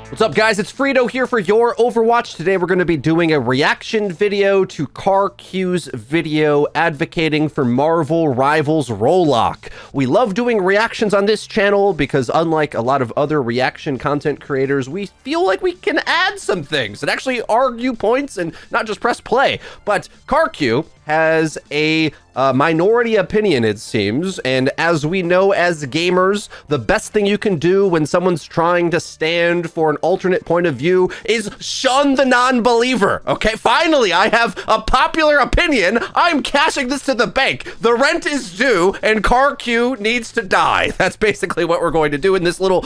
What's up, guys? It's Frito here for your Overwatch. Today we're going to be doing a reaction video to Karq's video advocating for Marvel Rivals Rollock. We love doing reactions on this channel because unlike a lot of other reaction content creators, we feel like we can add some things and actually argue points and not just press play. But Karq has a minority opinion, it seems, and as we know as gamers, the best thing you can do when someone's trying to stand for an alternate point of view is shun the non-believer. Okay, finally, I have a popular opinion. I'm cashing this to the bank. The rent is due, and Karq needs to die. That's basically what we're going to do in this little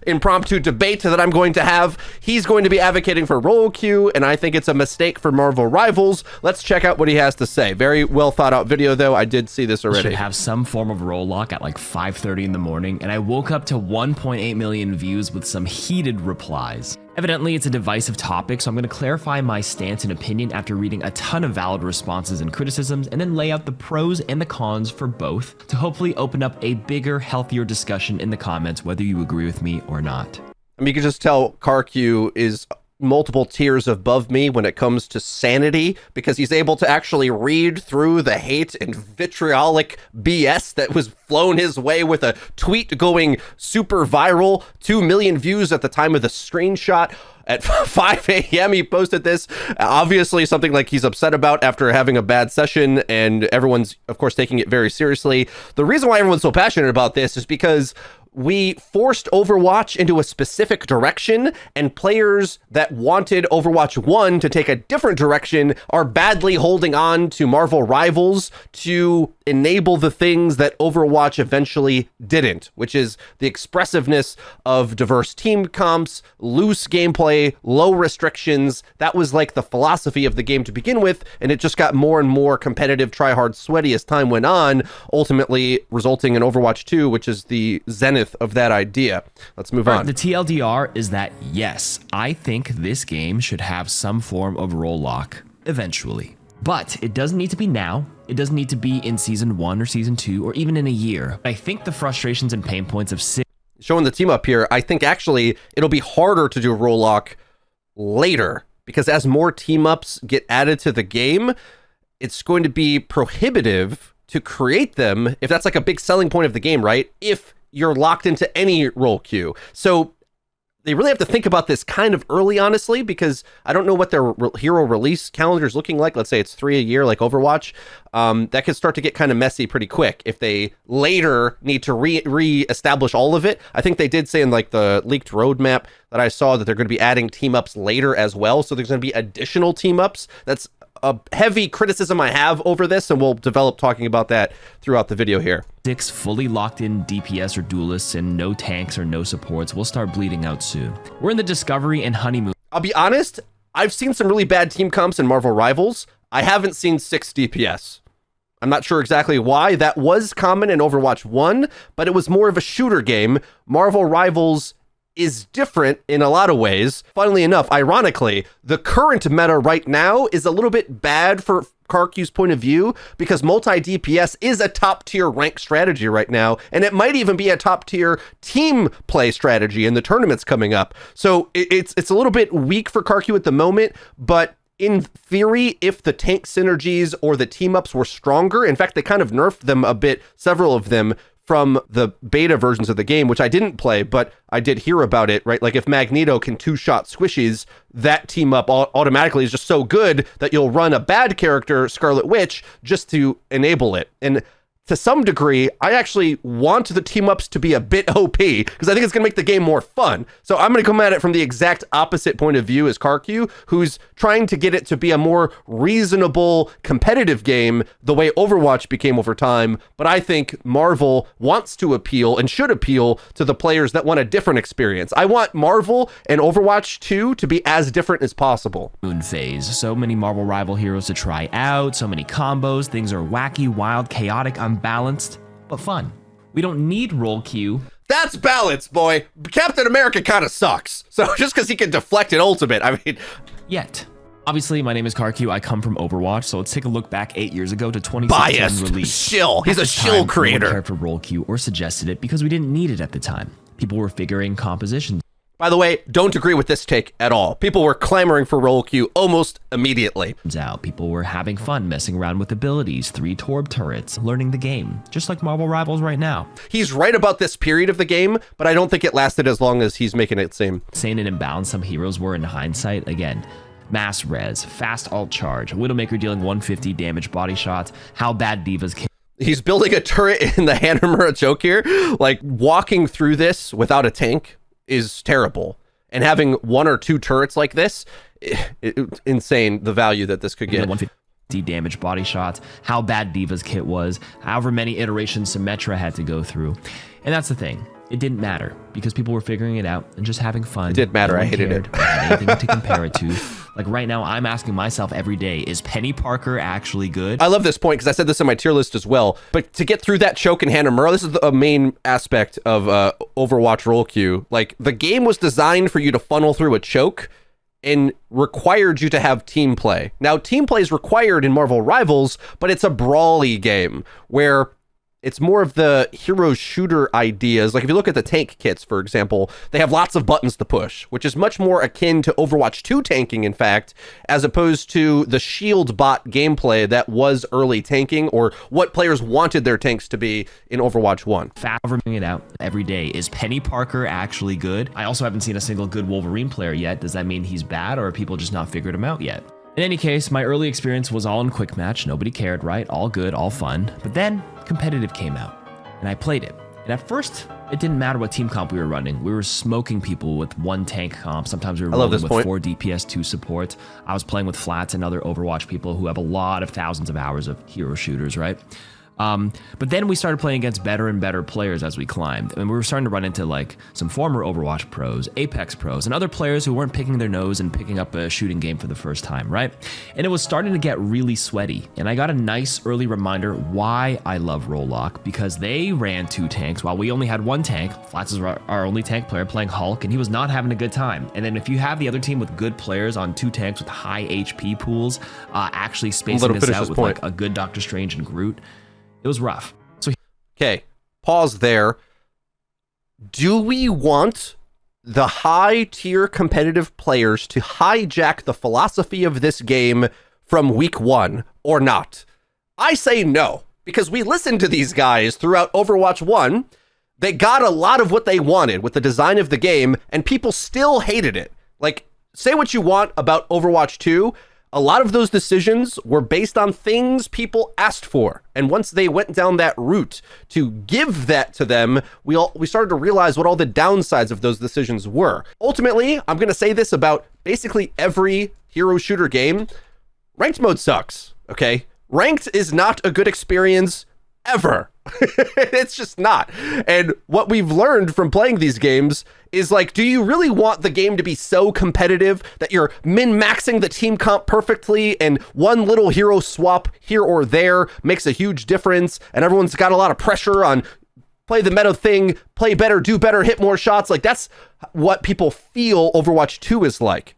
impromptu debate that I'm going to have. He's going to be advocating for role queue, and I think it's a mistake for Marvel Rivals. Let's check out what he has to say. Very well thought out video, though. I did see this already. Should have some form of roll lock at like 5:30 in the morning, and I woke up to 1.8 million views with some heated replies. Evidently, it's a divisive topic, so I'm going to clarify my stance and opinion after reading a ton of valid responses and criticisms, and then lay out the pros and the cons for both to hopefully open up a bigger, healthier discussion in the comments, whether you agree with me or not. I mean, you can just tell Karq is multiple tiers above me when it comes to sanity, because he's able to actually read through the hate and vitriolic BS that was flown his way with a tweet going super viral, 2 million views at the time of the screenshot. At 5 a.m. he posted this, obviously something like he's upset about after having a bad session, and everyone's of course taking it very seriously. The reason why everyone's so passionate about this is because we forced Overwatch into a specific direction, and players that wanted Overwatch 1 to take a different direction are badly holding on to Marvel Rivals to enable the things that Overwatch eventually didn't, which is the expressiveness of diverse team comps, loose gameplay, low restrictions. That was like the philosophy of the game to begin with, and it just got more and more competitive, try hard, sweaty as time went on, ultimately resulting in Overwatch 2, which is the zenith of that idea. Let's move on. The TLDR is that, yes, I think this game should have some form of roll lock eventually. But it doesn't need to be now. It doesn't need to be in season 1 or season 2 or even in a year. I think the frustrations and pain points of showing the team up here, I think actually it'll be harder to do roll lock later, because as more team ups get added to the game, it's going to be prohibitive to create them if that's like a big selling point of the game, right? If you're locked into any role queue. So they really have to think about this kind of early, honestly, because I don't know what their hero release calendar is looking like. Let's say it's 3 a year like Overwatch. That could start to get kind of messy pretty quick if they later need to re-establish all of it. I think they did say in like the leaked roadmap that I saw that they're going to be adding team ups later as well. So there's going to be additional team ups. That's a heavy criticism I have over this, and we'll develop talking about that throughout the video here. 6 fully locked in DPS or duelists and no tanks or no supports will start bleeding out soon. We're in the discovery and honeymoon. I'll be honest, I've seen some really bad team comps in Marvel Rivals. I haven't seen 6 DPS. I'm not sure exactly why. That was common in Overwatch 1, but it was more of a shooter game. Marvel Rivals is different in a lot of ways. Funnily enough, ironically, the current meta right now is a little bit bad for Karq's point of view, because multi-DPS is a top-tier rank strategy right now, and it might even be a top-tier team play strategy in the tournaments coming up. So it's a little bit weak for Karq at the moment, but in theory, if the tank synergies or the team-ups were stronger, in fact, they kind of nerfed them a bit, several of them, from the beta versions of the game, which I didn't play, but I did hear about it, right? Like if Magneto can 2-shot squishies, that team up automatically is just so good that you'll run a bad character, Scarlet Witch, just to enable it. And to some degree, I actually want the team ups to be a bit OP, because I think it's going to make the game more fun. So I'm going to come at it from the exact opposite point of view as Karq, who's trying to get it to be a more reasonable, competitive game, the way Overwatch became over time. But I think Marvel wants to appeal and should appeal to the players that want a different experience. I want Marvel and Overwatch 2 to be as different as possible. Moon phase. So many Marvel rival heroes to try out, so many combos, things are wacky, wild, chaotic, unbalanced, but fun. We don't need role queue. That's balance, boy. Captain America kind of sucks. So just because he can deflect an ultimate, I mean... Yet. Obviously, my name is Karq. I come from Overwatch, so let's take a look back 8 years ago to 2016 release. Shill. He's a shill creator. No one cared for role queue or suggested it because we didn't need it at the time. People were figuring compositions. By the way, don't agree with this take at all. People were clamoring for role queue almost immediately. Out, people were having fun messing around with abilities, 3 Torb turrets, learning the game, just like Marvel Rivals right now. He's right about this period of the game, but I don't think it lasted as long as he's making it seem. Insane and imbalanced some heroes were in hindsight. Again, mass res, fast alt charge, Widowmaker dealing 150 damage body shots, how bad divas can. He's building a turret in the Hanamura choke here. Like, walking through this without a tank is terrible. And having 1 or 2 turrets like this, insane the value that this could get. 150 damage body shots, how bad Diva's kit was, however many iterations Symmetra had to go through. And that's the thing. It didn't matter because people were figuring it out and just having fun. It did matter. I hated it. Anything to compare it to. Like right now, I'm asking myself every day, is Penny Parker actually good? I love this point because I said this in my tier list as well. But to get through that choke in Hanamura, this is a main aspect of Overwatch role queue. Like, the game was designed for you to funnel through a choke and required you to have team play. Now, team play is required in Marvel Rivals, but it's a brawly game where it's more of the hero shooter ideas. Like, if you look at the tank kits, for example, they have lots of buttons to push, which is much more akin to Overwatch 2 tanking, in fact, as opposed to the shield bot gameplay that was early tanking, or what players wanted their tanks to be in Overwatch 1. Figuring it out every day. Is Penny Parker actually good? I also haven't seen a single good Wolverine player yet. Does that mean he's bad, or are people just not figured him out yet? In any case, my early experience was all in quick match. Nobody cared, right? All good, all fun. But then competitive came out and I played it. And at first, it didn't matter what team comp we were running. We were smoking people with 1 tank comp. Sometimes we were rolling with 4 DPS, 2 support. I was playing with Flats and other Overwatch people who have a lot of thousands of hours of hero shooters, right? But then we started playing against better and better players as we climbed. And we were starting to run into like some former Overwatch pros, Apex pros, and other players who weren't picking their nose and picking up a shooting game for the first time, right? And it was starting to get really sweaty. And I got a nice early reminder why I love Rollock, because they ran 2 tanks while we only had 1 tank. Flats is our only tank player playing Hulk, and he was not having a good time. And then if you have the other team with good players on 2 tanks with high HP pools, actually spacing this out with like a good Doctor Strange and Groot, it was rough. So, okay, pause there. Do we want the high tier competitive players to hijack the philosophy of this game from week 1 or not? I say no, because we listened to these guys throughout Overwatch 1. They got a lot of what they wanted with the design of the game, and people still hated it. Like, say what you want about Overwatch 2. A lot of those decisions were based on things people asked for. And once they went down that route to give that to them, we started to realize what all the downsides of those decisions were. Ultimately, I'm going to say this about basically every hero shooter game. Ranked mode sucks, okay? Ranked is not a good experience ever. It's just not. And what we've learned from playing these games is, like, do you really want the game to be so competitive that you're min-maxing the team comp perfectly and one little hero swap here or there makes a huge difference and everyone's got a lot of pressure on play the meta thing, play better, do better, hit more shots? Like, that's what people feel Overwatch 2 is like.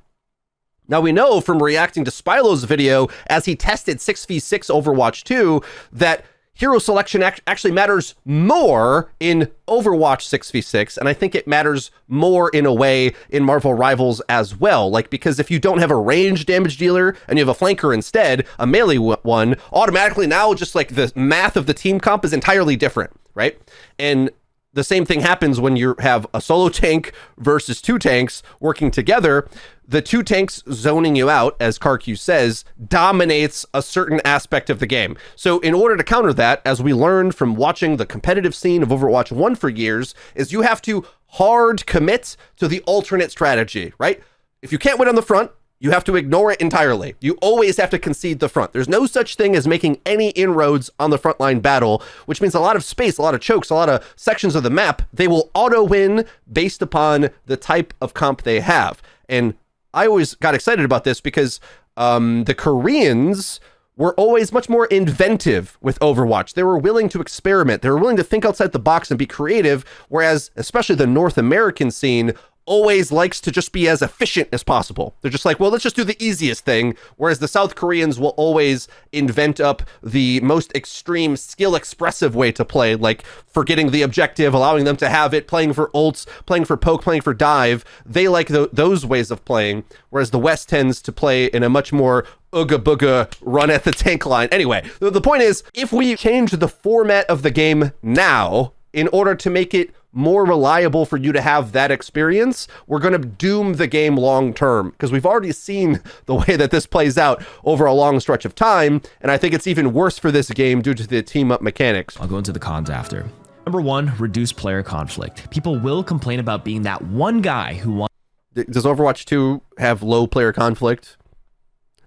Now, we know from reacting to Spylo's video as he tested 6v6 Overwatch 2 that hero selection actually matters more in Overwatch 6v6, and I think it matters more in a way in Marvel Rivals as well. Like, because if you don't have a range damage dealer and you have a flanker instead, a melee one, automatically now just like the math of the team comp is entirely different, right? And the same thing happens when you have a solo tank versus 2 tanks working together. The 2 tanks zoning you out, as Karq says, dominates a certain aspect of the game. So in order to counter that, as we learned from watching the competitive scene of Overwatch 1 for years, is you have to hard commit to the alternate strategy, right? If you can't win on the front, you have to ignore it entirely. You always have to concede the front. There's no such thing as making any inroads on the frontline battle, which means a lot of space, a lot of chokes, a lot of sections of the map, they will auto-win based upon the type of comp they have. And I always got excited about this because the Koreans were always much more inventive with Overwatch. They were willing to experiment. They were willing to think outside the box and be creative, whereas especially the North American scene always likes to just be as efficient as possible. They're just like, well, let's just do the easiest thing. Whereas the South Koreans will always invent up the most extreme skill expressive way to play, like forgetting the objective, allowing them to have it, playing for ults, playing for poke, playing for dive. They like those ways of playing, whereas the West tends to play in a much more ooga booga run at the tank line. Anyway, the point is, if we change the format of the game now in order to make it more reliable for you to have that experience, we're going to doom the game long term, because we've already seen the way that this plays out over a long stretch of time, and I think it's even worse for this game due to the team up mechanics. I'll go into the cons after. Number 1, reduce player conflict. People will complain about being that one guy who wants. Does Overwatch 2 have low player conflict?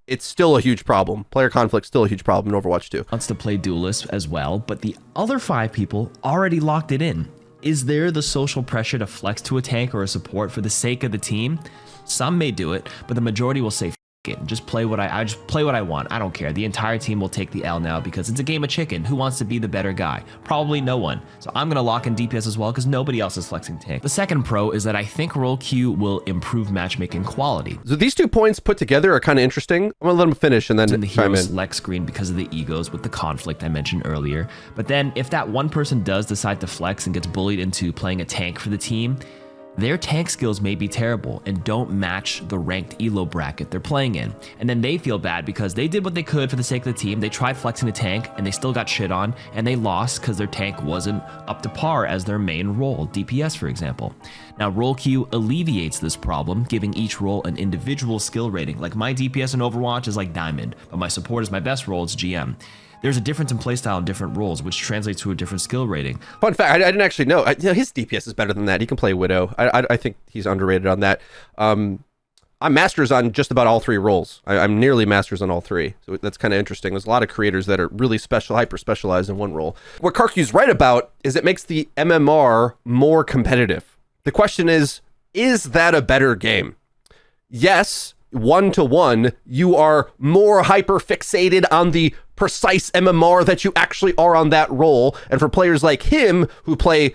It's still a huge problem. Player conflict still a huge problem in Overwatch 2. Wants to play duelist as well, but the other 5 people already locked it in. Is there the social pressure to flex to a tank or a support for the sake of the team? Some may do it, but the majority will say, F it, just play what I just play what I want. I don't care. The entire team will take the L now because it's a game of chicken. Who wants to be the better guy? Probably no one. So I'm going to lock in DPS as well because nobody else is flexing tank. The second pro is that I think role queue will improve matchmaking quality. So these 2 points put together are kind of interesting. I'm going to let them finish and then in the chime hero in. select screen because of the egos with the conflict I mentioned earlier. But then if that one person does decide to flex and gets bullied into playing a tank for the team, their tank skills may be terrible and don't match the ranked elo bracket they're playing in. And then they feel bad because they did what they could for the sake of the team. They tried flexing the tank and they still got shit on, and they lost because their tank wasn't up to par as their main role, DPS for example. Now role queue alleviates this problem, giving each role an individual skill rating. Like my DPS in Overwatch is like Diamond, but my support is my best role, it's GM. There's a difference in playstyle in different roles, which translates to a different skill rating. Fun fact, I didn't actually know. His DPS is better than that. He can play Widow. I think he's underrated on that. I'm masters on just about all 3 roles. I'm nearly masters on all 3. So that's kind of interesting. There's a lot of creators that are really hyper specialized in one role. What Karq's right about is it makes the MMR more competitive. The question is that a better game? Yes, 1-to-1, you are more hyper fixated on the precise MMR that you actually are on that role. And for players like him who play,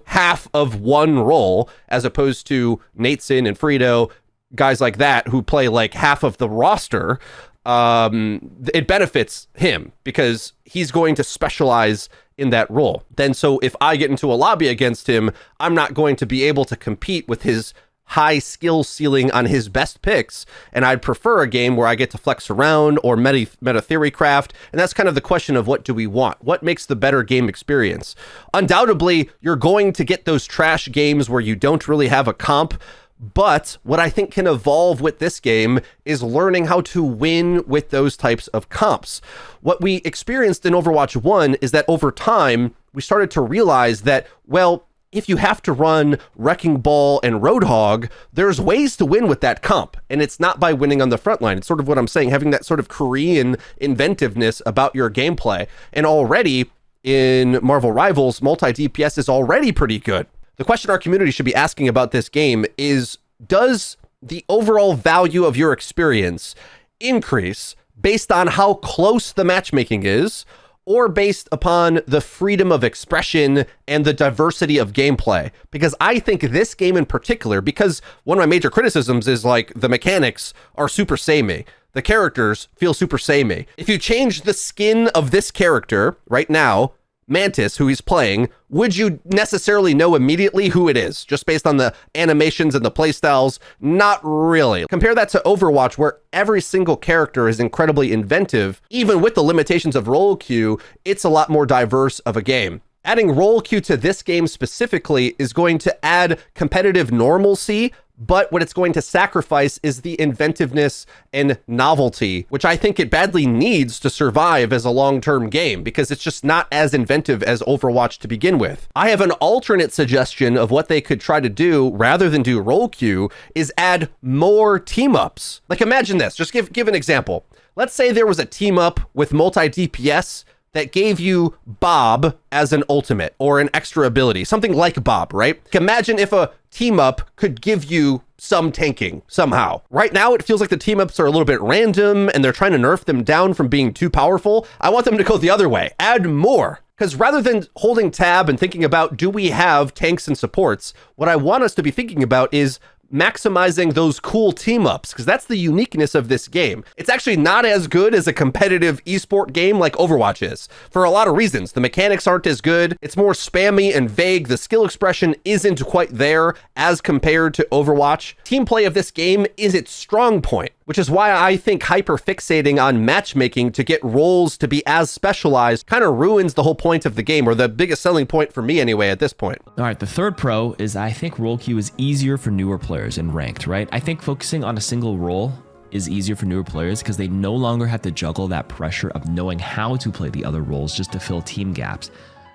half of one role, as opposed to Nateson and Frito, guys like that who play like half of the roster, it benefits him because he's going to specialize in that role. Then so if I get into a lobby against him, I'm not going to be able to compete with his high skill ceiling on his best picks, and I'd prefer a game where I get to flex around or meta theory craft. And that's kind of the question of what do we want? What makes the better game experience? Undoubtedly, you're going to get those trash games where you don't really have a comp. But what I think can evolve with this game is learning how to win with those types of comps. What we experienced in Overwatch 1 is that over time, we started to realize that, well, if you have to run Wrecking Ball and Roadhog, there's ways to win with that comp. And it's not by winning on the front line. It's sort of what I'm saying, having that sort of Korean inventiveness about your gameplay. And already in Marvel Rivals, multi-DPS is already pretty good. The question our community should be asking about this game is, does the overall value of your experience increase based on how close the matchmaking is, or based upon the freedom of expression and the diversity of gameplay? Because I think this game in particular, because one of my major criticisms is like the mechanics are super samey. The characters feel super samey. If you change the skin of this character right now, Mantis, who he's playing, would you necessarily know immediately who it is just based on the animations and the playstyles? Not really. Compare that to Overwatch, where every single character is incredibly inventive. Even with the limitations of role queue, it's a lot more diverse of a game. Adding role queue to this game specifically is going to add competitive normalcy, but what it's going to sacrifice is the inventiveness and novelty, which I think it badly needs to survive as a long-term game, because it's just not as inventive as Overwatch to begin with. I have an alternate suggestion of what they could try to do rather than do role queue, is add more team-ups. Like imagine this, just give an example. Let's say there was a team-up with multi-DPS that gave you Bob as an ultimate or an extra ability, something like Bob, right? Imagine if a team up could give you some tanking somehow. Right now, it feels like the team ups are a little bit random and they're trying to nerf them down from being too powerful. I want them to go the other way, add more. Because rather than holding tab and thinking about, do we have tanks and supports, what I want us to be thinking about is maximizing those cool team ups, because that's the uniqueness of this game. It's actually not as good as a competitive esport game like Overwatch is, for a lot of reasons. The mechanics aren't as good, it's more spammy and vague, the skill expression isn't quite there as compared to Overwatch. Team play of this game is its strong point, which is why I think hyper-fixating on matchmaking to get roles to be as specialized kind of ruins the whole point of the game, or the biggest selling point for me anyway at this point. All right, the third pro is I think role queue is easier for newer players in ranked, right? I think focusing on a single role is easier for newer players because they no longer have to juggle that pressure of knowing how to play the other roles just to fill team gaps.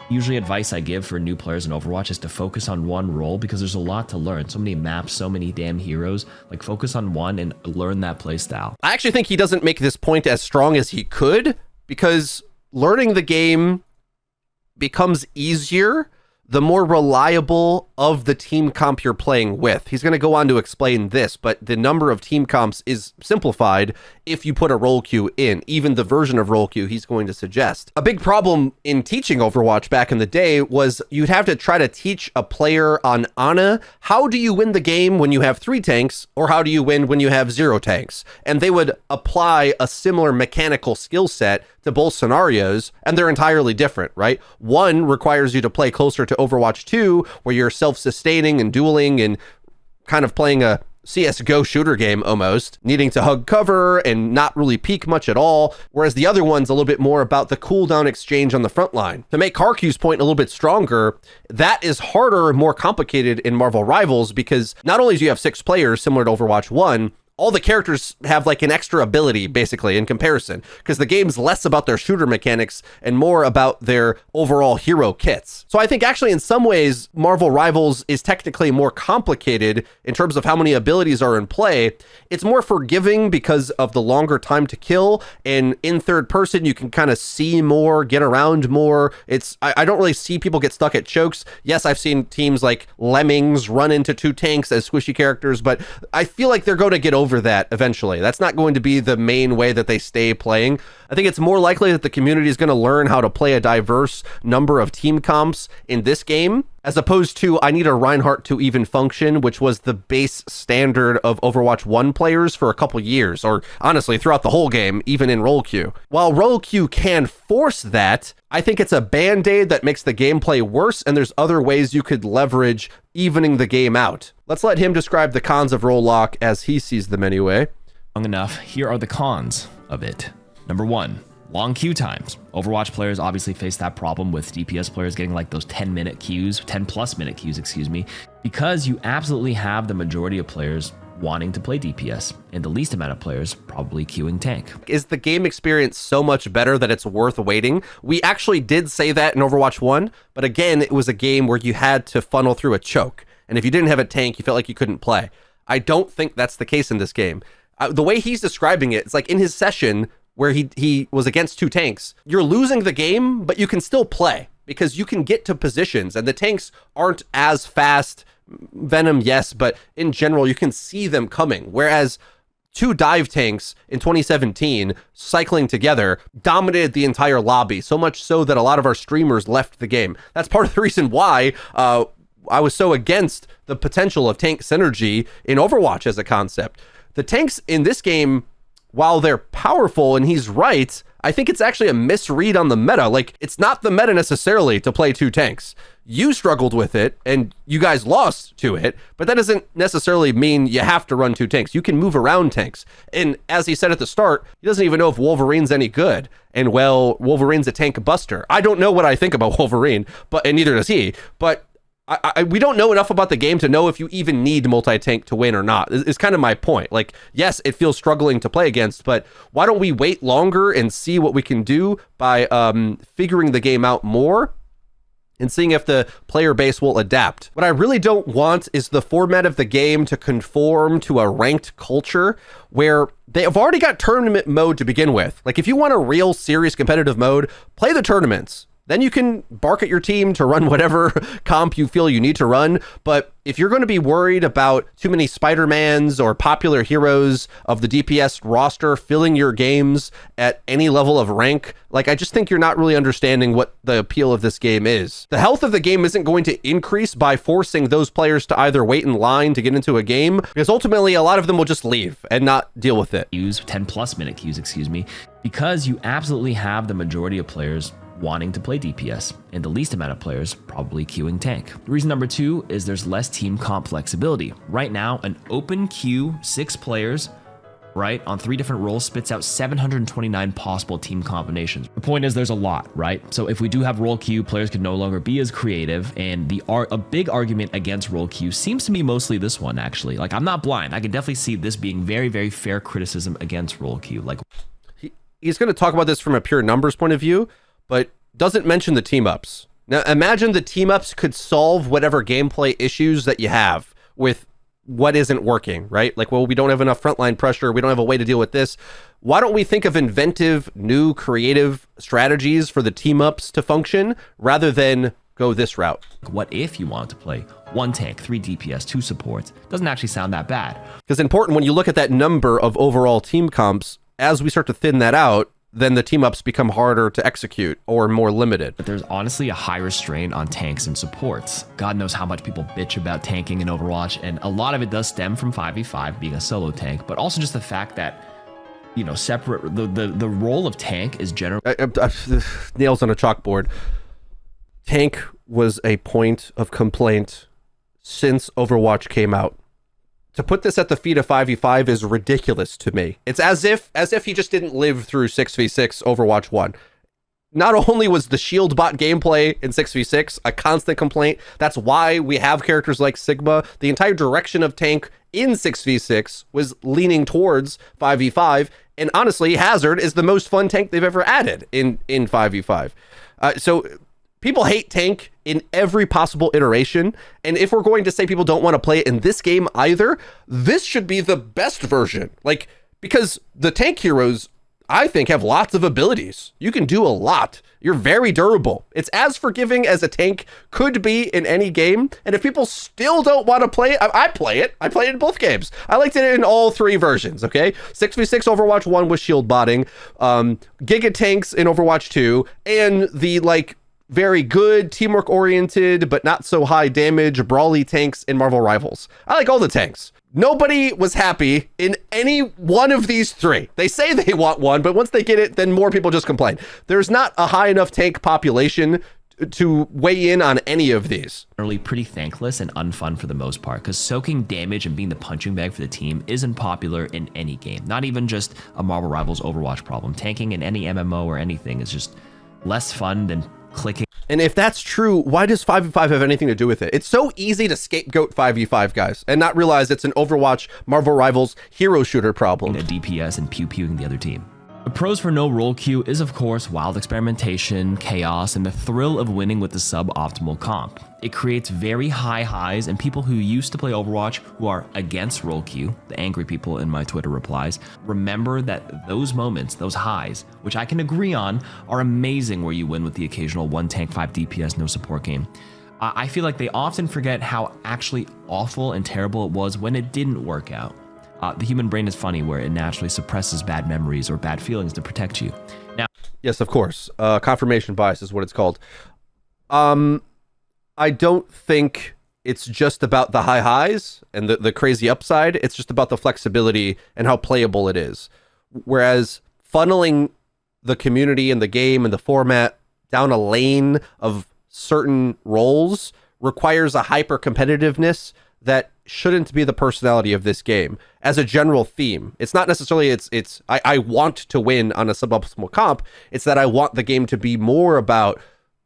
Usually advice I give for new players in Overwatch is to focus on one role because there's a lot to learn. So many maps, so many damn heroes. Like, focus on one and learn that play style. I actually think he doesn't make this point as strong as he could, because learning the game becomes easier the more reliable of the team comp you're playing with. He's going to go on to explain this, but the number of team comps is simplified if you put a role queue in, even the version of role queue he's going to suggest. A big problem in teaching Overwatch back in the day was you'd have to try to teach a player on Ana, how do you win the game when you have 3 tanks, or how do you win when you have 0 tanks? And they would apply a similar mechanical skill set to both scenarios, and they're entirely different, right? One requires you to play closer to Overwatch 2, where you're self-sustaining and dueling and kind of playing a CSGO shooter game almost, needing to hug cover and not really peek much at all, whereas the other one's a little bit more about the cooldown exchange on the front line. To make Karq's point a little bit stronger, that is harder and more complicated in Marvel Rivals, because not only do you have 6 players similar to Overwatch 1, all the characters have like an extra ability basically in comparison, because the game's less about their shooter mechanics and more about their overall hero kits. So I think actually in some ways Marvel Rivals is technically more complicated in terms of how many abilities are in play. It's more forgiving because of the longer time to kill, and in third person you can kind of see more, get around more. I don't really see people get stuck at chokes. Yes, I've seen teams like Lemmings run into 2 tanks as squishy characters, but I feel like they're going to get over that eventually. That's not going to be the main way that they stay playing. I think it's more likely that the community is going to learn how to play a diverse number of team comps in this game, as opposed to I need a Reinhardt to even function, which was the base standard of Overwatch 1 players for a couple years, or honestly throughout the whole game, even in role queue. While role queue can force that, I think it's a band-aid that makes the gameplay worse, and there's other ways you could leverage evening the game out. Let's let him describe the cons of role lock as he sees them anyway. Long enough, here are the cons of it. Number 1, long queue times. Overwatch players obviously face that problem with DPS players getting like those 10 plus minute queues, because you absolutely have the majority of players wanting to play DPS and the least amount of players probably queuing tank. Is the game experience so much better that it's worth waiting? We actually did say that in Overwatch 1, but again, it was a game where you had to funnel through a choke. And if you didn't have a tank, you felt like you couldn't play. I don't think that's the case in this game. The way he's describing it, it's like in his session where he was against 2 tanks, you're losing the game, but you can still play because you can get to positions and the tanks aren't as fast. Venom, yes, but in general, you can see them coming. Whereas 2 dive tanks in 2017 cycling together dominated the entire lobby, so much so that a lot of our streamers left the game. That's part of the reason why I was so against the potential of tank synergy in Overwatch as a concept. The tanks in this game, while they're powerful, and he's right, I think it's actually a misread on the meta. Like, it's not the meta necessarily to play 2 tanks. You struggled with it, and you guys lost to it, but that doesn't necessarily mean you have to run 2 tanks. You can move around tanks. And as he said at the start, he doesn't even know if Wolverine's any good. And well, Wolverine's a tank buster. I don't know what I think about Wolverine, and neither does he, but we don't know enough about the game to know if you even need multi-tank to win or not, is kind of my point. Like, yes, it feels struggling to play against, but why don't we wait longer and see what we can do by figuring the game out more and seeing if the player base will adapt. What I really don't want is the format of the game to conform to a ranked culture where they have already got tournament mode to begin with. Like, if you want a real serious competitive mode, play the tournaments. Then you can bark at your team to run whatever comp you feel you need to run. But if you're going to be worried about too many Spider-Mans or popular heroes of the DPS roster filling your games at any level of rank, like, I just think you're not really understanding what the appeal of this game is. The health of the game isn't going to increase by forcing those players to either wait in line to get into a game, because ultimately a lot of them will just leave and not deal with it. Use 10+ minute queues, because you absolutely have the majority of players wanting to play DPS, and the least amount of players probably queuing tank. Reason number 2 is there's less team comp flexibility. Right now, an open queue, 6 players, right, on 3 different roles spits out 729 possible team combinations. The point is there's a lot, right? So if we do have role queue, players could no longer be as creative, and a big argument against role queue seems to be mostly this one, actually. Like, I'm not blind. I can definitely see this being very, very fair criticism against role queue. Like, he's going to talk about this from a pure numbers point of view, but doesn't mention the team ups. Now, imagine the team ups could solve whatever gameplay issues that you have with what isn't working, right? Like, well, we don't have enough frontline pressure. We don't have a way to deal with this. Why don't we think of inventive, new, creative strategies for the team ups to function rather than go this route? What if you wanted to play 1 tank, 3 DPS, 2 supports? Doesn't actually sound that bad. Because important when you look at that number of overall team comps, as we start to thin that out, then the team ups become harder to execute or more limited. But there's honestly a higher strain on tanks and supports. God knows how much people bitch about tanking in Overwatch, and a lot of it does stem from 5v5 being a solo tank, but also just the fact that, you know, separate the role of tank is generally nails on a chalkboard. Tank was a point of complaint since Overwatch came out. To put this at the feet of 5v5 is ridiculous to me. It's as if he just didn't live through 6v6 Overwatch 1. Not only was the shield bot gameplay in 6v6 a constant complaint, that's why we have characters like Sigma. The entire direction of tank in 6v6 was leaning towards 5v5, and honestly, Hazard is the most fun tank they've ever added in 5v5. So people hate tank in every possible iteration, and if we're going to say people don't want to play it in this game either, this should be the best version. Like, because the tank heroes, I think, have lots of abilities. You can do a lot. You're very durable. It's as forgiving as a tank could be in any game, and if people still don't want to play it, I play it. I play it in both games. I liked it in all 3 versions, okay? 6v6 Overwatch 1 with shield botting, Giga Tanks in Overwatch 2, and the, like, very good, teamwork-oriented, but not so high damage, brawly tanks in Marvel Rivals. I like all the tanks. Nobody was happy in any one of these 3. They say they want one, but once they get it, then more people just complain. There's not a high enough tank population to weigh in on any of these. Generally pretty thankless and unfun for the most part, because soaking damage and being the punching bag for the team isn't popular in any game. Not even just a Marvel Rivals Overwatch problem. Tanking in any MMO or anything is just less fun than clicking. And if that's true, why does 5v5 have anything to do with it? It's so easy to scapegoat 5v5, guys, and not realize it's an Overwatch Marvel Rivals hero shooter problem. A DPS and pew-pewing the other team. The pros for no role queue is, of course, wild experimentation, chaos, and the thrill of winning with the suboptimal comp. It creates very high highs, and people who used to play Overwatch who are against role queue, the angry people in my Twitter replies, remember that those moments, those highs, which I can agree on, are amazing where you win with the occasional 1 tank 5 DPS no support game. I feel like they often forget how actually awful and terrible it was when it didn't work out. The human brain is funny where it naturally suppresses bad memories or bad feelings to protect you. Now, yes, of course. Confirmation bias is what it's called. I don't think it's just about the high highs and the crazy upside. It's just about the flexibility and how playable it is. Whereas funneling the community and the game and the format down a lane of certain roles requires a hyper competitiveness that shouldn't be the personality of this game as a general theme. It's not necessarily I want to win on a suboptimal comp. It's that I want the game to be more about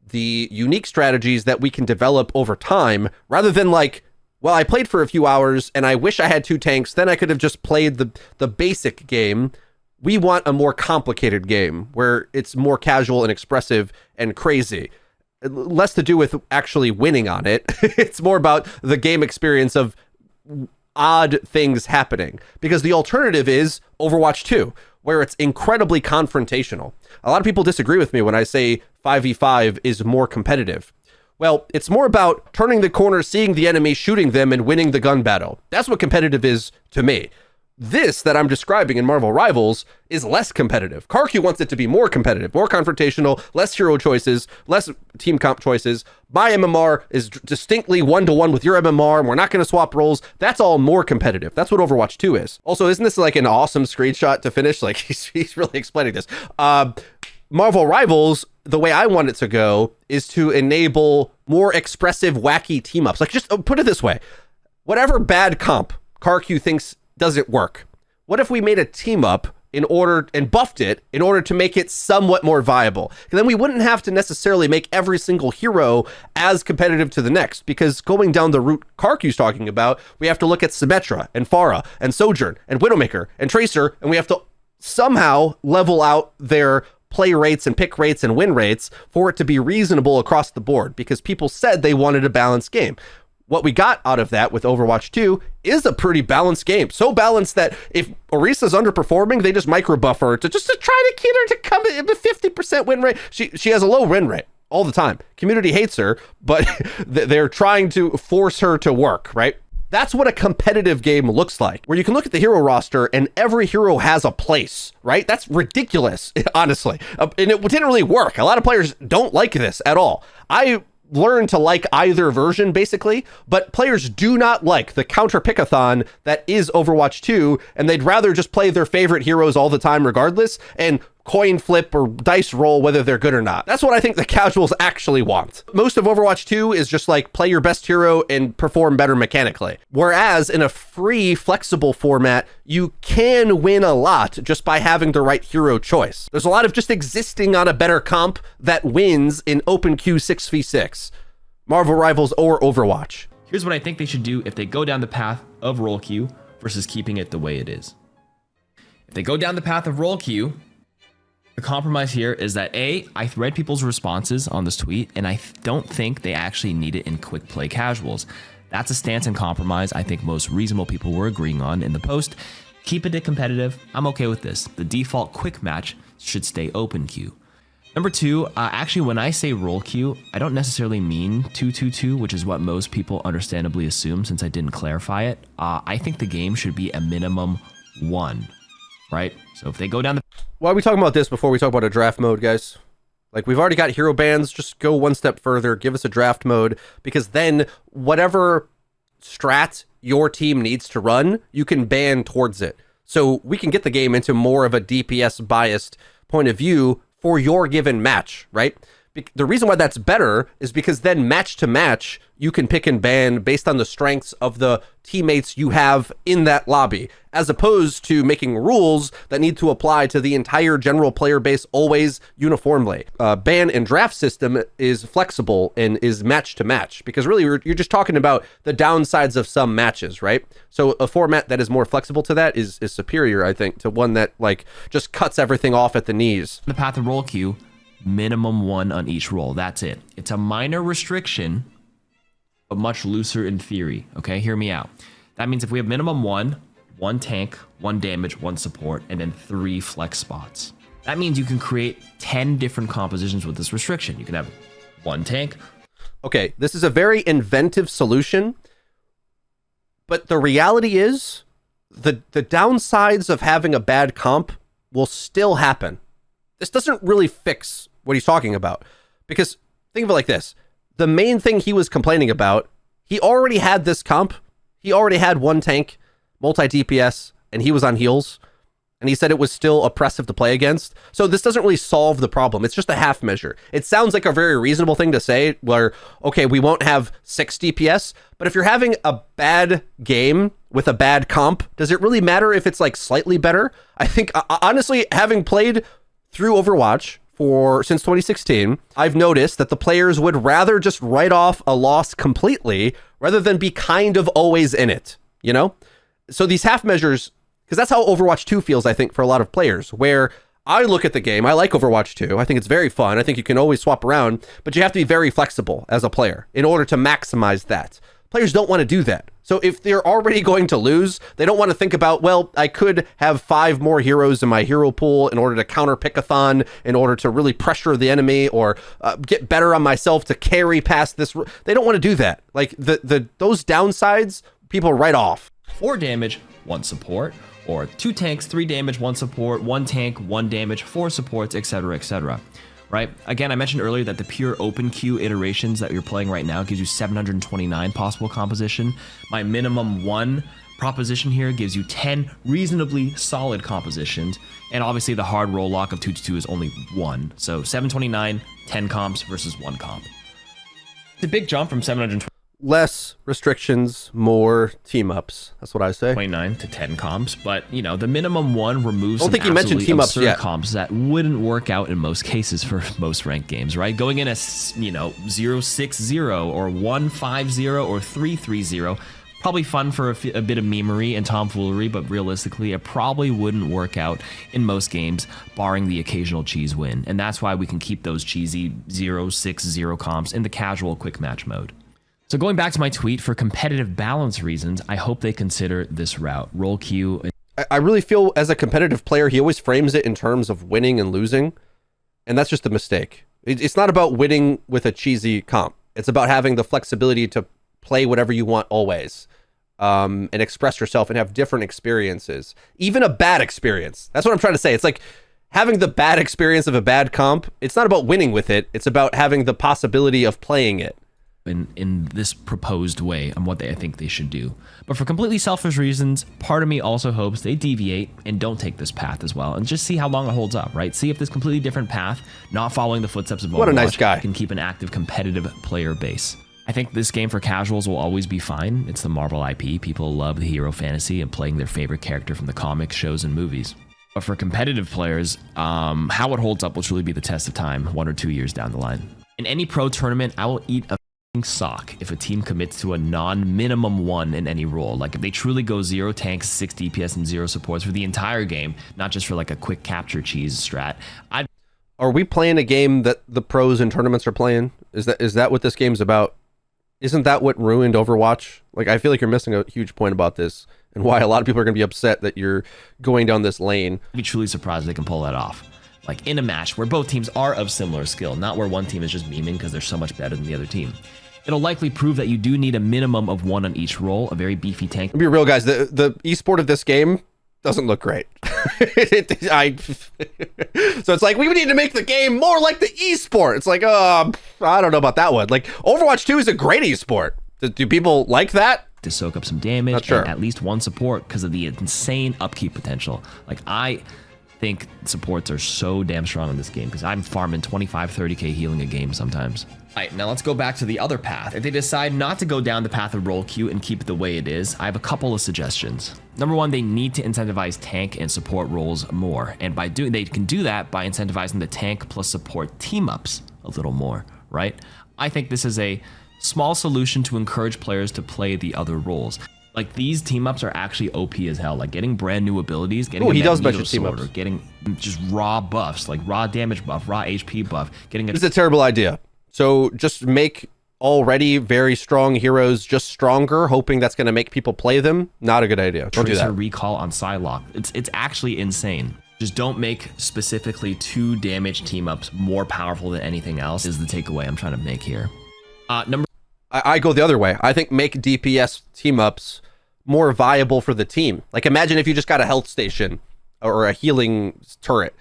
the unique strategies that we can develop over time, rather than like, well, I played for a few hours and I wish I had 2 tanks, then I could have just played the basic game. We want a more complicated game where it's more casual and expressive and crazy. less to do with actually winning on it. It's more about the game experience of odd things happening, because the alternative is Overwatch 2, where it's incredibly confrontational. A lot of people disagree with me when I say 5v5 is more competitive. Well, it's more about turning the corner, seeing the enemy, shooting them, and winning the gun battle. That's what competitive is to me. This that I'm describing in Marvel Rivals is less competitive. Karq wants it to be more competitive, more confrontational, less hero choices, less team comp choices. My MMR is distinctly one-to-one with your MMR, and we're not going to swap roles. That's all more competitive. That's what Overwatch 2 is. Also, isn't this like an awesome screenshot to finish? Like, he's really explaining this. Marvel Rivals, the way I want it to go is to enable more expressive, wacky team-ups. Like, just put it this way. Whatever bad comp Karq thinks doesn't work, what if we made a team up and buffed it in order to make it somewhat more viable? And then we wouldn't have to necessarily make every single hero as competitive to the next, because going down the route Karq's talking about, we have to look at Symmetra and Pharah and Sojourn and Widowmaker and Tracer, and we have to somehow level out their play rates and pick rates and win rates for it to be reasonable across the board, because people said they wanted a balanced game. What we got out of that with Overwatch 2 is a pretty balanced game. So balanced that if Orisa's underperforming, they just micro buffer to try to get her to come in with 50% win rate. She has a low win rate all the time. Community hates her, but they're trying to force her to work, right? That's what a competitive game looks like, where you can look at the hero roster and every hero has a place, right? That's ridiculous, honestly. And it didn't really work. A lot of players don't like this at all. I learn to like either version, basically, but players do not like the counter pickathon that is Overwatch 2, and they'd rather just play their favorite heroes all the time regardless, and coin flip or dice roll whether they're good or not. That's what I think the casuals actually want. Most of Overwatch 2 is just like play your best hero and perform better mechanically. Whereas in a free, flexible format, you can win a lot just by having the right hero choice. There's a lot of just existing on a better comp that wins in open queue 6v6, Marvel Rivals or Overwatch. Here's what I think they should do if they go down the path of role queue versus keeping it the way it is. If they go down the path of role queue, the compromise here is that I read people's responses on this tweet, and I don't think they actually need it in quick play casuals. That's a stance and compromise I think most reasonable people were agreeing on in the post. Keeping it competitive, I'm okay with this. The default quick match should stay open queue. Number two, actually when I say role queue, I don't necessarily mean 2-2-2, which is what most people understandably assume since I didn't clarify it. I think the game should be a minimum 1, right? So if they go down the... Why are we talking about this before we talk about a draft mode, guys? Like, we've already got hero bans. Just go one step further. Give us a draft mode, because then whatever strat your team needs to run, you can ban towards it. So we can get the game into more of a DPS biased point of view for your given match, right? The reason why that's better is because then match to match, you can pick and ban based on the strengths of the teammates you have in that lobby, as opposed to making rules that need to apply to the entire general player base always uniformly. Ban and draft system is flexible and is match to match, because really you're just talking about the downsides of some matches, right? So a format that is more flexible to that is superior, I think, to one that like just cuts everything off at the knees. The path of role queue, minimum 1 on each role. That's it. It's a minor restriction, but much looser in theory. Okay, hear me out. That means if we have minimum 1 tank, 1 damage, 1 support, and then 3 flex spots. That means you can create 10 different compositions with this restriction. You can have 1 tank. Okay, this is a very inventive solution, but the reality is the downsides of having a bad comp will still happen. This doesn't really fix what he's talking about, because think of it like this. The main thing he was complaining about, he already had this comp. He already had 1 tank, multi DPS, and he was on heals. And he said it was still oppressive to play against. So this doesn't really solve the problem. It's just a half measure. It sounds like a very reasonable thing to say where, okay, we won't have 6 DPS, but if you're having a bad game with a bad comp, does it really matter if it's like slightly better? I think, honestly, having played through Overwatch since 2016, I've noticed that the players would rather just write off a loss completely rather than be kind of always in it, you know? So these half measures, because that's how Overwatch 2 feels, I think, for a lot of players, where I look at the game, I like Overwatch 2. I think it's very fun. I think you can always swap around, but you have to be very flexible as a player in order to maximize that. Players don't want to do that. So if they're already going to lose, they don't want to think about, well, I could have 5 more heroes in my hero pool in order to counter pick-a-thon, in order to really pressure the enemy, or get better on myself to carry past this. They don't want to do that. Like those downsides, people write off. 4 damage, 1 support, or 2 tanks, 3 damage, 1 support, 1 tank, 1 damage, 4 supports, etc., etc. Right? Again, I mentioned earlier that the pure open queue iterations that you're playing right now gives you 729 possible composition. My minimum 1 proposition here gives you 10 reasonably solid compositions, and obviously the hard roll lock of 2-2 is only 1. So 729, 10 comps versus 1 comp. It's a big jump from 729 Less restrictions, more team ups. That's what I say. to 10 comps, but you know the minimum 1 removes. I don't think you mentioned team ups yet. Comps that wouldn't work out in most cases for most ranked games, right? Going in as 0-6-0 or 1-5-0 or 3-3-0, probably fun for a bit of memery and tomfoolery, but realistically, it probably wouldn't work out in most games, barring the occasional cheese win, and that's why we can keep those cheesy 0-6-0 comps in the casual quick match mode. So going back to my tweet, for competitive balance reasons, I hope they consider this route. Roll queue. I really feel as a competitive player, he always frames it in terms of winning and losing. And that's just a mistake. It's not about winning with a cheesy comp. It's about having the flexibility to play whatever you want always, and express yourself and have different experiences. Even a bad experience. That's what I'm trying to say. It's like having the bad experience of a bad comp. It's not about winning with it. It's about having the possibility of playing it. In this proposed way on what I think they should do. But for completely selfish reasons, part of me also hopes they deviate and don't take this path as well, and just see how long it holds up, right? See if this completely different path, not following the footsteps of Overwatch, what a nice guy, can keep an active competitive player base. I think this game for casuals will always be fine. It's the Marvel IP. People love the hero fantasy and playing their favorite character from the comics, shows, and movies. But for competitive players, how it holds up will truly be the test of time 1 or 2 years down the line. In any pro tournament, I will eat a sock if a team commits to a non-minimum 1 in any role. Like if they truly go 0 tanks, 6 DPS, and 0 supports for the entire game, not just for like a quick capture cheese strat. Are we playing a game that the pros in tournaments are playing? Is that what this game's about? Isn't that what ruined Overwatch? Like, I feel like you're missing a huge point about this, and why a lot of people are going to be upset that you're going down this lane. I'd be truly surprised they can pull that off. Like in a match where both teams are of similar skill, not where one team is just memeing because they're so much better than the other team. It'll likely prove that you do need a minimum of 1 on each role, a very beefy tank. I'll be real, guys. The esport of this game doesn't look great. So it's like, we need to make the game more like the esport. It's like, I don't know about that one. Like, Overwatch 2 is a great esport. Do people like that? To soak up some damage and at least 1 support because of the insane upkeep potential. Like, I think supports are so damn strong in this game because I'm farming 25, 30k healing a game sometimes. All right, now let's go back to the other path. If they decide not to go down the path of roll queue and keep it the way it is, I have a couple of suggestions. Number 1, they need to incentivize tank and support roles more. And they can do that by incentivizing the tank plus support team ups a little more, right? I think this is a small solution to encourage players to play the other roles. Like, these team ups are actually OP as hell. Like, getting brand new abilities, getting he does mention team ups, or getting just raw buffs, like raw damage buff, raw HP buff. This is a terrible idea. So just make already very strong heroes just stronger, hoping that's going to make people play them. Not a good idea. Don't do that. Recall on Psylocke. It's actually insane. Just don't make specifically 2 damage team ups more powerful than anything else is the takeaway I'm trying to make here. I go the other way. I think make DPS team ups more viable for the team. Like, imagine if you just got a health station or a healing turret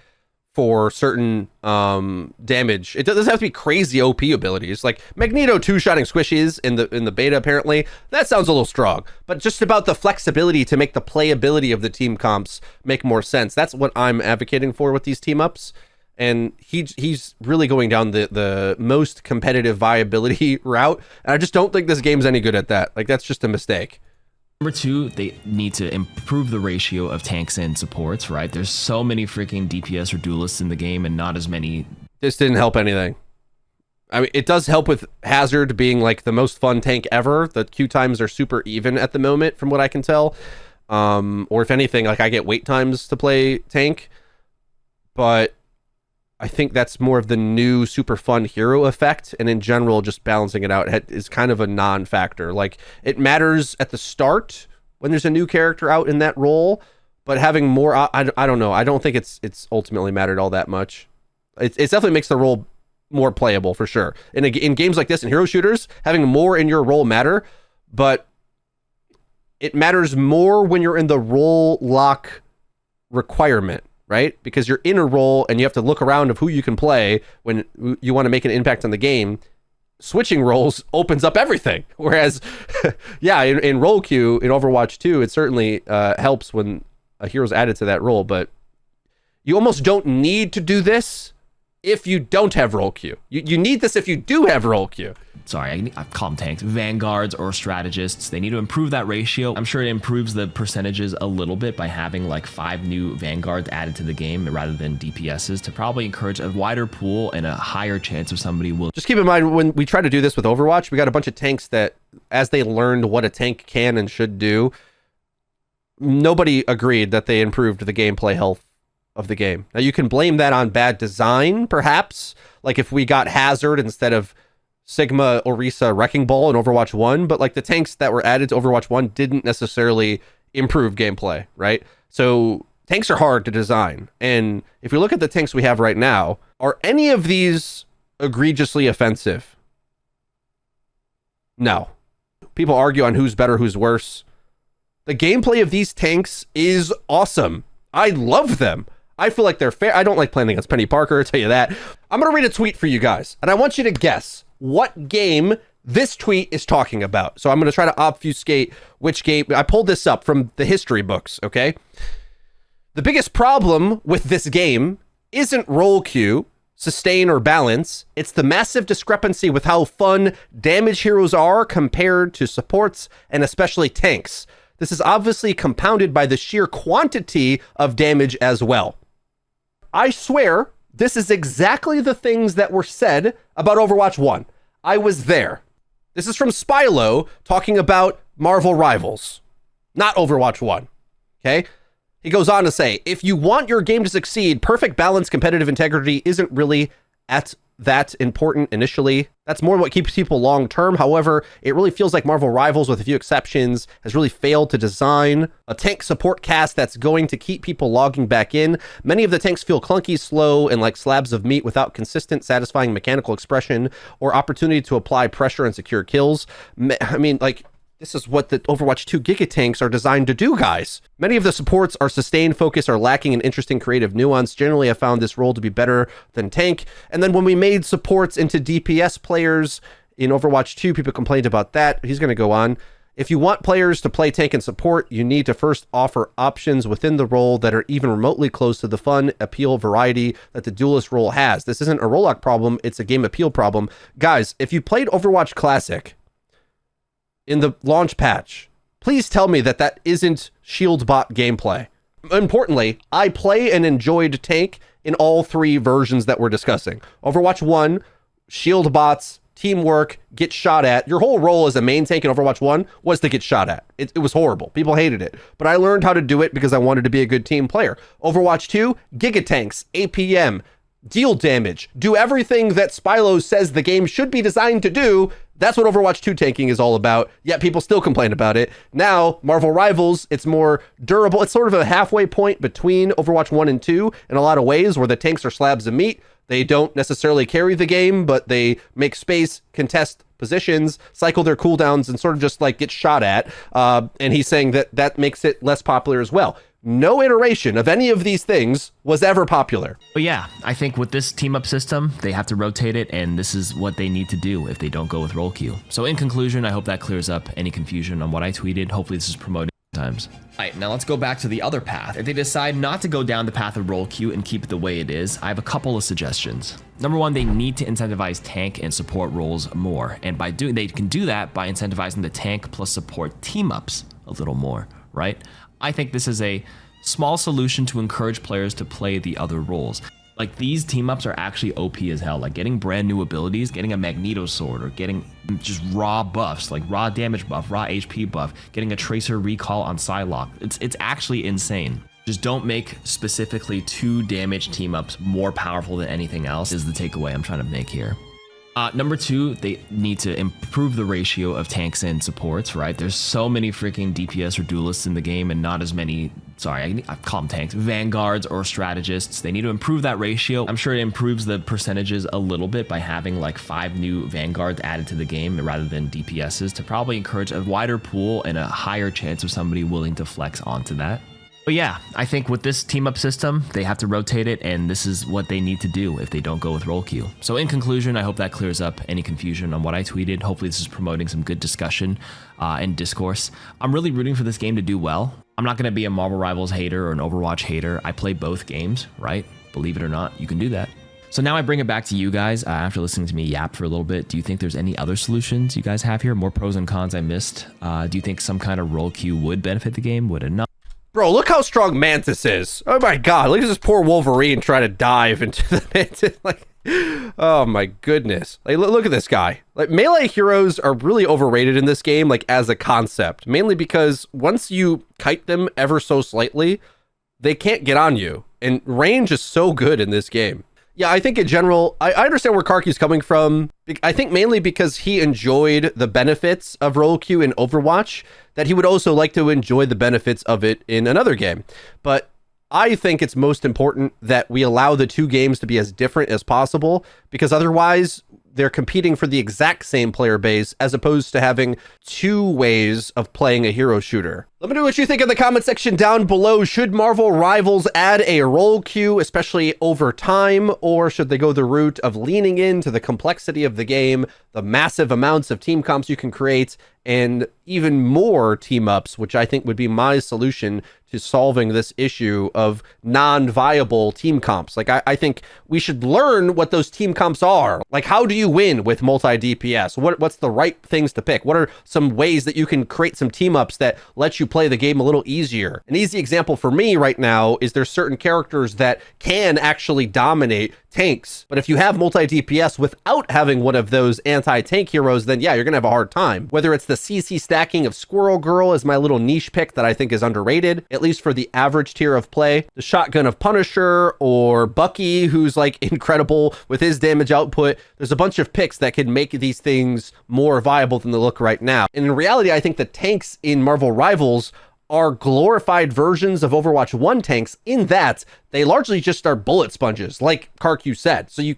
for certain damage. It doesn't have to be crazy OP abilities. Like Magneto 2-shotting squishies in the beta, apparently. That sounds a little strong. But just about the flexibility to make the playability of the team comps make more sense. That's what I'm advocating for with these team ups. And he's really going down the most competitive viability route. And I just don't think this game's any good at that. Like, that's just a mistake. Number 2, they need to improve the ratio of tanks and supports, right? There's so many freaking DPS or duelists in the game and not as many. This didn't help anything. I mean, it does help with Hazard being like the most fun tank ever. The queue times are super even at the moment from what I can tell. Or if anything, like, I get wait times to play tank. but I think that's more of the new super fun hero effect, and in general, just balancing it out is kind of a non-factor. Like, it matters at the start when there's a new character out in that role, but having more, I don't know. I don't think it's ultimately mattered all that much. It definitely makes the role more playable for sure. In games like this, in hero shooters, having more in your role matter, but it matters more when you're in the role lock requirement, right? Because you're in a role and you have to look around of who you can play when you want to make an impact on the game. Switching roles opens up everything. Whereas, yeah, in role queue, in Overwatch 2, it certainly helps when a hero's added to that role, but you almost don't need to do this if you don't have role queue. You need this if you do have role queue. Sorry, I call them tanks, vanguards or strategists. They need to improve that ratio. I'm sure it improves the percentages a little bit by having like 5 new vanguards added to the game rather than DPSs to probably encourage a wider pool and a higher chance of somebody will. Just keep in mind, when we try to do this with Overwatch, we got a bunch of tanks that, as they learned what a tank can and should do, nobody agreed that they improved the gameplay health of the game. Now, you can blame that on bad design, perhaps. Like if we got Hazard instead of Sigma, Orisa, Wrecking Ball in Overwatch 1, but like the tanks that were added to Overwatch 1 didn't necessarily improve gameplay, right? So tanks are hard to design. And if we look at the tanks we have right now, are any of these egregiously offensive? No. People argue on who's better, who's worse. The gameplay of these tanks is awesome. I love them. I feel like they're fair. I don't like playing against Penny Parker, I'll tell you that. I'm going to read a tweet for you guys, and I want you to guess what game this tweet is talking about. So I'm going to try to obfuscate which game. I pulled this up from the history books, okay? The biggest problem with this game isn't role queue, sustain, or balance. It's the massive discrepancy with how fun damage heroes are compared to supports, and especially tanks. This is obviously compounded by the sheer quantity of damage as well. I swear, this is exactly the things that were said about Overwatch 1. I was there. This is from Spylo talking about Marvel Rivals, not Overwatch 1. Okay? He goes on to say, if you want your game to succeed, perfect balance, competitive integrity isn't really that important initially. That's more what keeps people long term. However, it really feels like Marvel Rivals, with a few exceptions, has really failed to design a tank support cast that's going to keep people logging back in. Many of the tanks feel clunky, slow, and like slabs of meat without consistent, satisfying mechanical expression or opportunity to apply pressure and secure kills. I mean, like, this is what the Overwatch 2 Giga tanks are designed to do, guys. Many of the supports are sustained focus, are lacking in interesting creative nuance. Generally, I found this role to be better than tank. And then when we made supports into DPS players in Overwatch 2, people complained about that. He's going to go on. If you want players to play tank and support, you need to first offer options within the role that are even remotely close to the fun, appeal, variety that the duelist role has. This isn't a role lock problem, it's a game appeal problem. Guys, if you played Overwatch Classic in the launch patch, please tell me that that isn't shield bot gameplay. Importantly, I play and enjoyed tank in all 3 versions that we're discussing. Overwatch 1, shield bots, teamwork, get shot at. Your whole role as a main tank in Overwatch 1 was to get shot at. It was horrible. People hated it. But I learned how to do it because I wanted to be a good team player. Overwatch 2, Giga Tanks, APM, deal damage, do everything that Spylo says the game should be designed to do. That's what Overwatch 2 tanking is all about, yet people still complain about it. Now, Marvel Rivals, it's more durable. It's sort of a halfway point between Overwatch 1 and 2 in a lot of ways, where the tanks are slabs of meat. They don't necessarily carry the game, but they make space, contest positions, cycle their cooldowns, and sort of just like get shot at. And he's saying that that makes it less popular as well. No iteration of any of these things was ever popular. But yeah, I think with this team up system, they have to rotate it, and this is what they need to do if they don't go with role queue. So in conclusion, I hope that clears up any confusion on what I tweeted. Hopefully this is promoted times. All right, now let's go back to the other path. If they decide not to go down the path of role queue and keep it the way it is, I have a couple of suggestions. Number 1, they need to incentivize tank and support roles more. And they can do that by incentivizing the tank plus support team ups a little more, right? I think this is a small solution to encourage players to play the other roles. Like, these team ups are actually OP as hell. Like, getting brand new abilities, getting a Magneto sword, or getting just raw buffs, like raw damage buff, raw HP buff, getting a Tracer recall on Psylocke. It's actually insane. Just don't make specifically 2 damage team ups more powerful than anything else is the takeaway I'm trying to make here. Number 2, they need to improve the ratio of tanks and supports, right? There's so many freaking DPS or duelists in the game and not as many, sorry, I call them tanks, vanguards or strategists. They need to improve that ratio. I'm sure it improves the percentages a little bit by having like 5 new vanguards added to the game rather than DPSs to probably encourage a wider pool and a higher chance of somebody willing to flex onto that. But yeah, I think with this team up system, they have to rotate it, and this is what they need to do if they don't go with role queue. So in conclusion, I hope that clears up any confusion on what I tweeted. Hopefully this is promoting some good discussion and discourse. I'm really rooting for this game to do well. I'm not going to be a Marvel Rivals hater or an Overwatch hater. I play both games, right? Believe it or not, you can do that. So now I bring it back to you guys after listening to me yap for a little bit. Do you think there's any other solutions you guys have here? More pros and cons I missed? Do you think some kind of role queue would benefit the game? Would it not? Bro, look how strong Mantis is. Oh my god, look at this poor Wolverine trying to dive into the Mantis. Like, oh my goodness. Like, look at this guy. Like, melee heroes are really overrated in this game, like, as a concept. Mainly because once you kite them ever so slightly, they can't get on you. And range is so good in this game. Yeah, I think in general, I understand where Karq is coming from. I think mainly because he enjoyed the benefits of role queue in Overwatch, that he would also like to enjoy the benefits of it in another game. But I think it's most important that we allow the 2 games to be as different as possible, because otherwise they're competing for the exact same player base as opposed to having 2 ways of playing a hero shooter. Let me know what you think in the comment section down below. Should Marvel Rivals add a role queue, especially over time, or should they go the route of leaning into the complexity of the game, the massive amounts of team comps you can create, and even more team ups, which I think would be my solution to solving this issue of non-viable team comps. Like, I think we should learn what those team comps are. Like, how do you win with multi-DPS? What's the right things to pick? What are some ways that you can create some team ups that let you play the game a little easier? An easy example for me right now is there's certain characters that can actually dominate tanks, but if you have multi-DPS without having one of those anti-tank heroes, then yeah, you're gonna have a hard time. Whether it's the CC stacking of Squirrel Girl is my little niche pick that I think is underrated, at least for the average tier of play, the shotgun of Punisher, or Bucky, who's like incredible with his damage output. There's a bunch of picks that could make these things more viable than they look right now. And in reality, I think the tanks in Marvel Rivals are glorified versions of Overwatch 1 tanks in that they largely just are bullet sponges, like Karq, you said. So you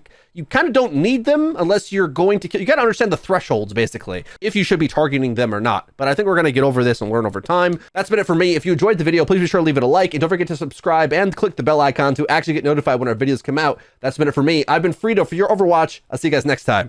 kind of don't need them unless you're going to kill. You got to understand the thresholds, basically, if you should be targeting them or not. But I think we're going to get over this and learn over time. That's been it for me. If you enjoyed the video, please be sure to leave it a like, and don't forget to subscribe and click the bell icon to actually get notified when our videos come out. That's been it for me. I've been Frito for your Overwatch. I'll see you guys next time.